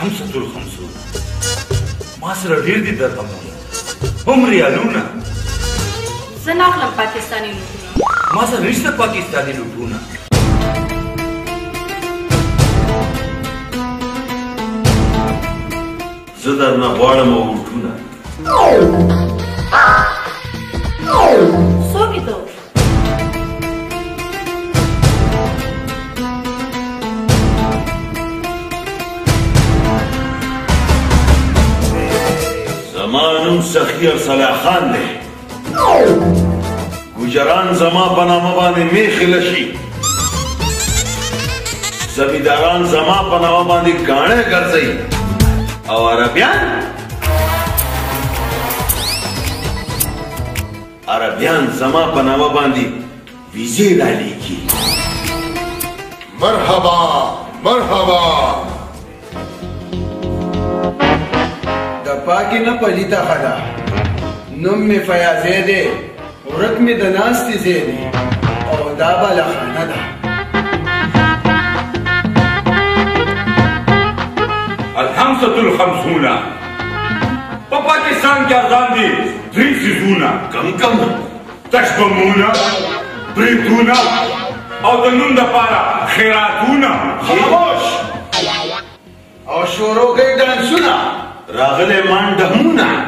الخمسة الخمسون ما سره ډیر دي درهمونه هم ریالونه زه نه اخلم پاکستاني نوټونه ما سره نشته پاکستاني نوټونه زه درنه غواړم اوټونه څوک یې ته زما نوم سخي ارسلا خان دی ګوجران زما په نامه باندې میخله شي زمینداران زما په نامه باندې ګاڼه ګرځي او عربیان زما په نامه باندې ویزې ډالېږي مرحبا مرحبا د پاکي نه پلیته خدا نوم می فیاضې دی ورک می د ناستې ځای دی او دا بالخانه ده الخمسة الخمسون په پاکستان کې ارزان دي درې څیزونه کم تشبمونه بریتونه او د نوم دپاره خیراتونه خاموش او شروع کوي ډانسونه راغلی منډهونه